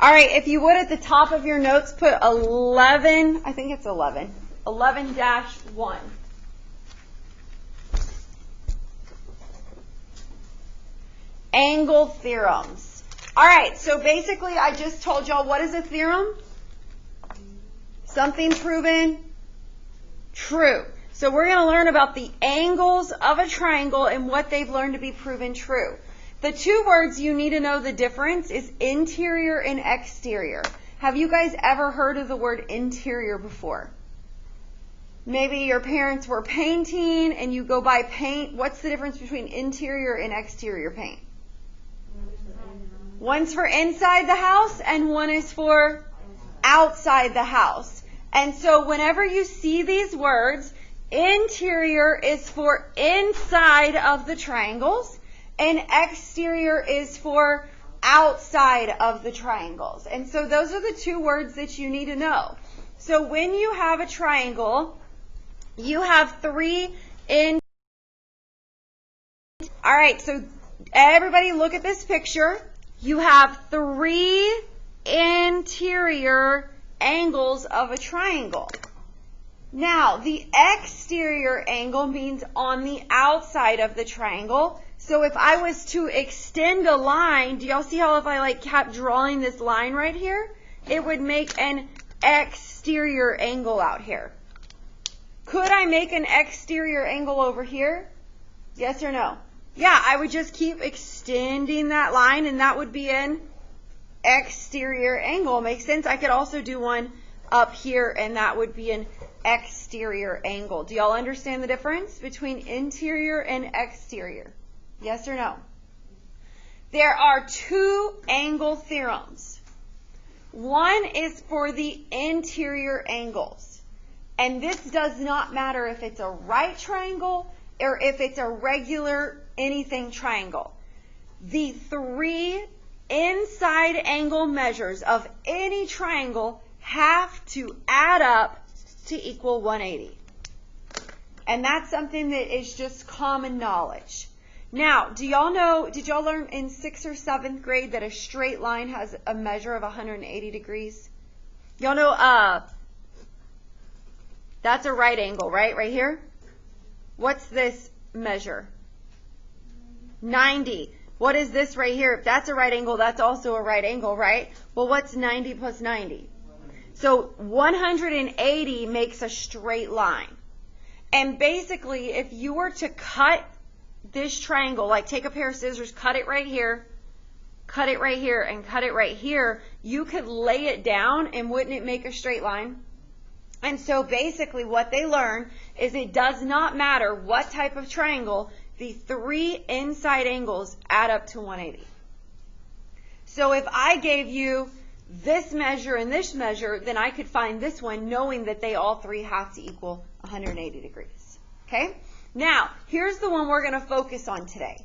All right, if you would at the top of your notes put 11, I think it's 11, 11-1. Angle theorems. All right, so basically I just told y'all what is a theorem? Something proven true. So we're going to learn about the angles of a triangle and what they've learned to be proven true. The two words you need to know the difference is interior and exterior. Have you guys ever heard of the word interior before? Maybe your parents were painting and you go buy paint. What's the difference between interior and exterior paint? One's for inside the house and one is for outside the house. And so whenever you see these words, interior is for inside of the triangles and exterior is for outside of the triangles. And so those are the two words that you need to know. So when you have a triangle, you have three in. All right, so everybody look at this picture. You have three interior angles of a triangle. Now, the exterior angle means on the outside of the triangle. So if I was to extend a line, do y'all see how if I kept drawing this line right here, it would make an exterior angle out here. Could I make an exterior angle over here? Yes or no? Yeah, I would just keep extending that line and that would be an exterior angle. Makes sense? I could also do one up here and that would be an exterior angle. Do y'all understand the difference between interior and exterior? Yes or no? There are two angle theorems. One is for the interior angles. And this does not matter if it's a right triangle or if it's a regular anything triangle. The three inside angle measures of any triangle have to add up to equal 180. And that's something that is just common knowledge. Now, did y'all learn in 6th or 7th grade that a straight line has a measure of 180 degrees? Y'all know that's a right angle, right? Right here? What's this measure? 90. What is this right here? If that's a right angle, that's also a right angle, right? Well, what's 90 plus 90? So 180 makes a straight line. And basically, if you were to cut this triangle, like take a pair of scissors, cut it right here, and cut it right here, you could lay it down and wouldn't it make a straight line? And so basically what they learn is it does not matter what type of triangle, the three inside angles add up to 180. So if I gave you this measure and this measure, then I could find this one knowing that they all three have to equal 180 degrees. Okay? Now, here's the one we're going to focus on today.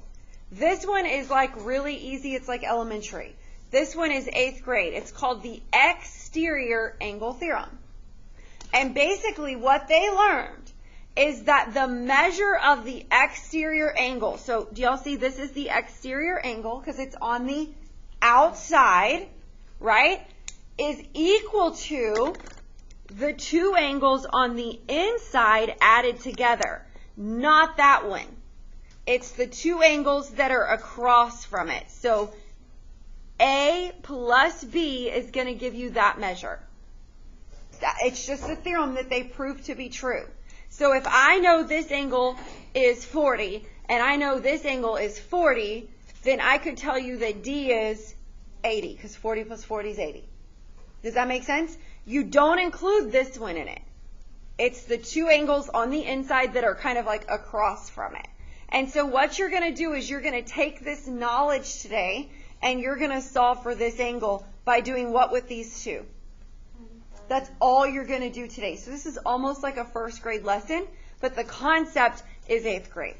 This one is really easy. It's like elementary. This one is 8th grade. It's called the exterior angle theorem. And basically what they learned is that the measure of the exterior angle, so do y'all see this is the exterior angle because it's on the outside, right, is equal to the two angles on the inside added together. Not that one. It's the two angles that are across from it. So A plus B is going to give you that measure. It's just a theorem that they proved to be true. So if I know this angle is 40 and I know this angle is 40, then I could tell you that D is 80 because 40 plus 40 is 80. Does that make sense? You don't include this one in it. It's the two angles on the inside that are kind of across from it. And so what you're going to do is you're going to take this knowledge today and you're going to solve for this angle by doing what with these two? That's all you're going to do today. So this is almost like a 1st grade lesson, but the concept is 8th grade.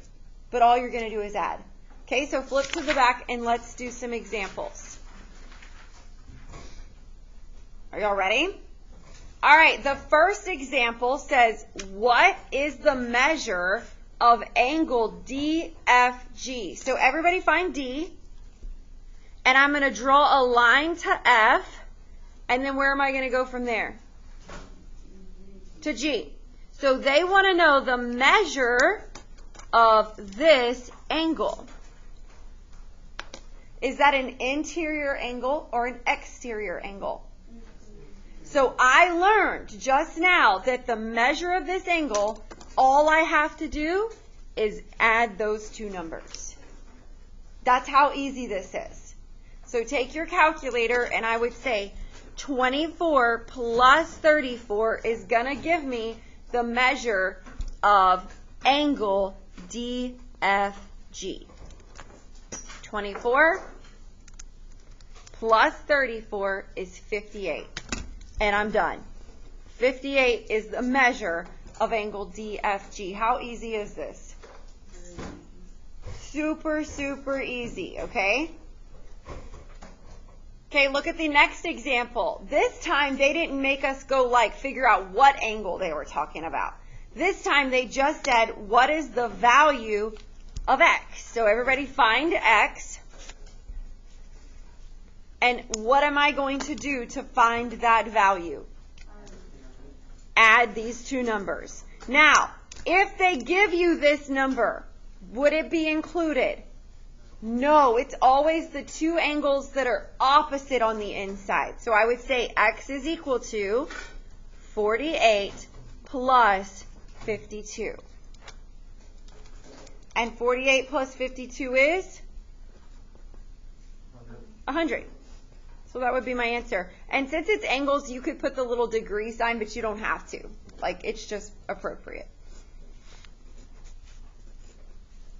But all you're going to do is add. Okay, so flip to the back and let's do some examples. Are y'all ready? All right, the first example says, what is the measure of angle DFG? So everybody find D, and I'm going to draw a line to F. And then where am I going to go from there? To G. So they want to know the measure of this angle. Is that an interior angle or an exterior angle? So I learned just now that the measure of this angle, all I have to do is add those two numbers. That's how easy this is. So take your calculator, and I would say 24 plus 34 is going to give me the measure of angle DFG. 24 plus 34 is 58. And I'm done. 58 is the measure of angle DFG. How easy is this? Super, super easy, okay? Okay, look at the next example. This time they didn't make us go figure out what angle they were talking about. This time they just said, what is the value of x? So everybody find x. And what am I going to do to find that value? Add these two numbers. Now, if they give you this number, would it be included? No, it's always the two angles that are opposite on the inside. So I would say x is equal to 48 plus 52. And 48 plus 52 is 100. So that would be my answer. And since it's angles, you could put the little degree sign, but you don't have to. It's just appropriate.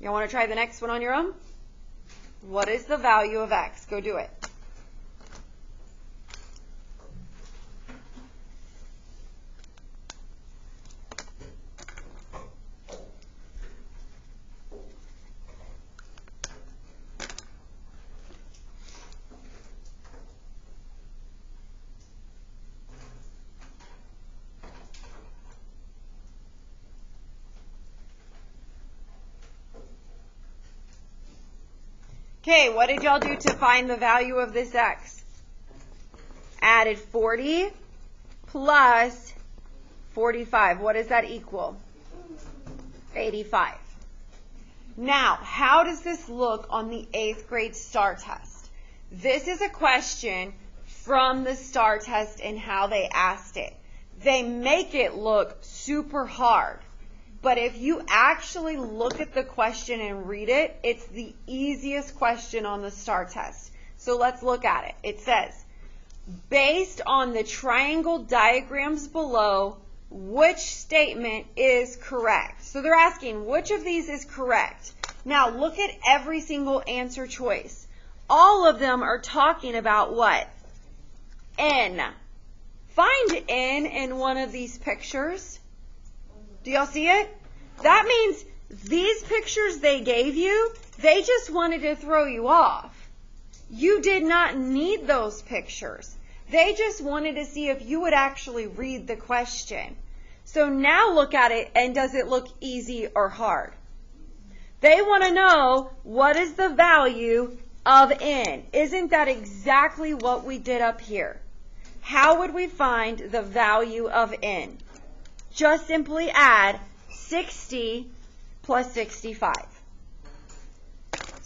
You want to try the next one on your own? What is the value of x? Go do it. Okay, what did y'all do to find the value of this x? Added 40 plus 45. What does that equal? 85. Now, how does this look on the 8th grade STAR test? This is a question from the STAR test and how they asked it. They make it look super hard. But if you actually look at the question and read it, it's the easiest question on the STAR test. So let's look at it. It says, based on the triangle diagrams below, which statement is correct? So they're asking, which of these is correct? Now look at every single answer choice. All of them are talking about what? N. Find N in one of these pictures. Do y'all see it? That means these pictures they gave you, they just wanted to throw you off. You did not need those pictures. They just wanted to see if you would actually read the question. So now look at it, and does it look easy or hard? They want to know, what is the value of N? Isn't that exactly what we did up here? How would we find the value of N? Just simply add 60 plus 65.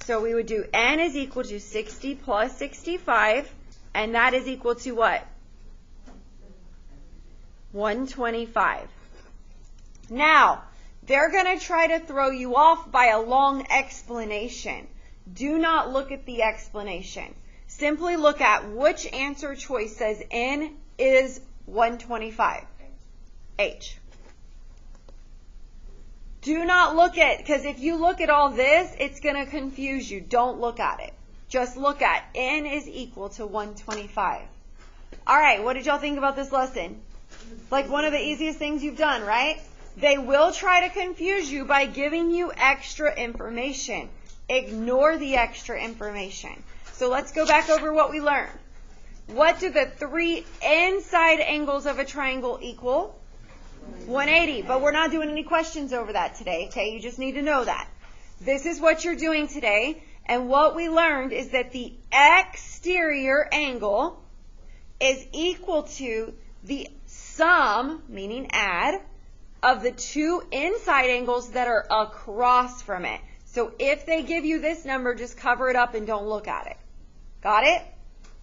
So we would do N is equal to 60 plus 65, and that is equal to what? 125. Now, they're going to try to throw you off by a long explanation. Do not look at the explanation. Simply look at which answer choice says N is 125. H. Do not look at, because if you look at all this, it's going to confuse you. Don't look at it. Just look at N is equal to 125. All right, what did y'all think about this lesson? Like one of the easiest things you've done, right? They will try to confuse you by giving you extra information. Ignore the extra information. So let's go back over what we learned. What do the three inside angles of a triangle equal? 180. But we're not doing any questions over that today, okay? You just need to know that. This is what you're doing today. And what we learned is that the exterior angle is equal to the sum, meaning add, of the two inside angles that are across from it. So if they give you this number, just cover it up and don't look at it. Got it?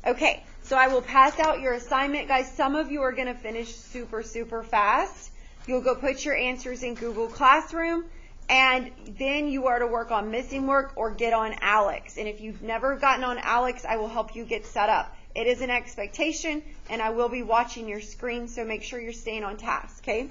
Okay, so I will pass out your assignment, guys. Some of you are going to finish super, super fast. You'll go put your answers in Google Classroom, and then you are to work on missing work or get on Alex. And if you've never gotten on Alex, I will help you get set up. It is an expectation, and I will be watching your screen, so make sure you're staying on task, okay?